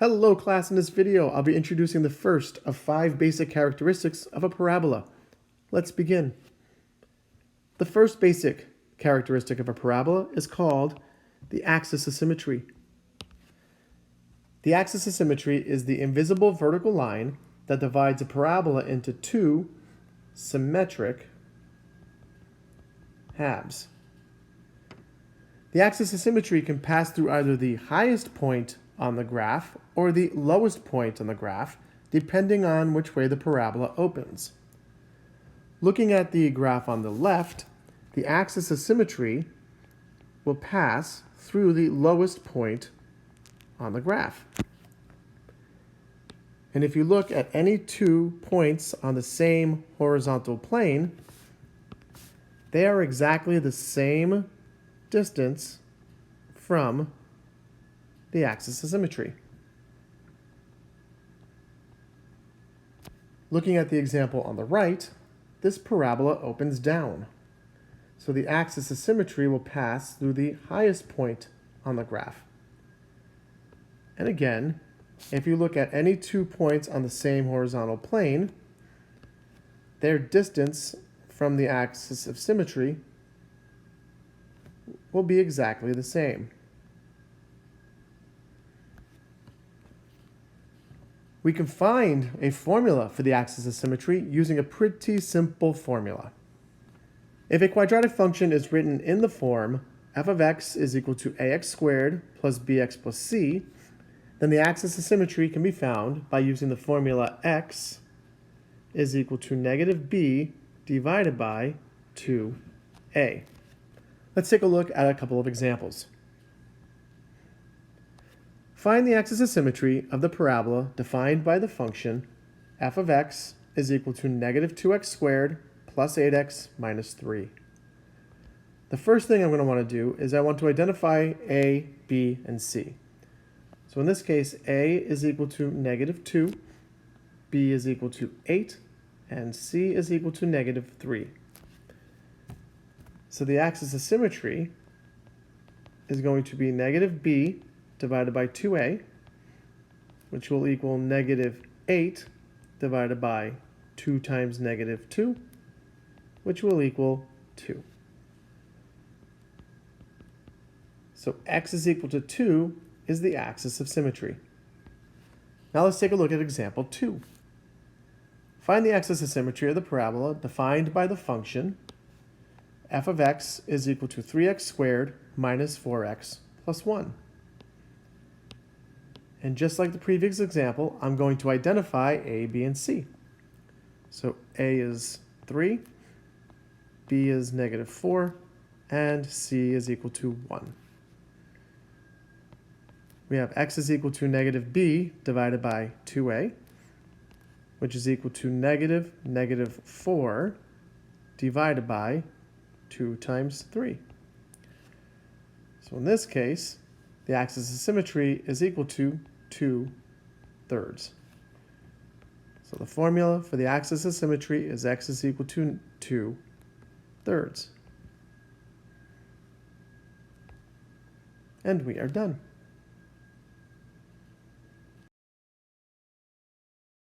Hello class, in this video I'll be introducing the first of 5 basic characteristics of a parabola. Let's begin. The first basic characteristic of a parabola is called the axis of symmetry. The axis of symmetry is the invisible vertical line that divides a parabola into two symmetric halves. The axis of symmetry can pass through either the highest point on the graph or the lowest point on the graph, depending on which way the parabola opens. Looking at the graph on the left, the axis of symmetry will pass through the lowest point on the graph. And if you look at any 2 points on the same horizontal plane, they are exactly the same distance from the axis of symmetry. Looking at the example on the right, this parabola opens down. So the axis of symmetry will pass through the highest point on the graph. And again, if you look at any 2 points on the same horizontal plane, their distance from the axis of symmetry will be exactly the same. We can find a formula for the axis of symmetry using a pretty simple formula. If a quadratic function is written in the form f of x is equal to ax squared plus bx plus c, then the axis of symmetry can be found by using the formula x is equal to negative b divided by 2a. Let's take a look at a couple of examples. Find the axis of symmetry of the parabola defined by the function f of x is equal to negative 2x squared plus 8x minus 3. The first thing I'm going to want to do is I want to identify a, b, and c. So in this case, a is equal to negative 2, b is equal to 8, and c is equal to negative 3. So the axis of symmetry is going to be negative b divided by 2a, which will equal negative 8 divided by 2 times negative 2, which will equal 2. So x is equal to 2 is the axis of symmetry. Now let's take a look at example 2. Find the axis of symmetry of the parabola defined by the function f of x is equal to 3x squared minus 4x plus 1. And just like the previous example, I'm going to identify a, b, and c. So a is 3, b is negative 4, and c is equal to 1. We have x is equal to negative b divided by 2a, which is equal to negative 4 divided by 2 times 3. So in this case, the axis of symmetry is equal to 2/3. So the formula for the axis of symmetry is x is equal to 2/3. And we are done.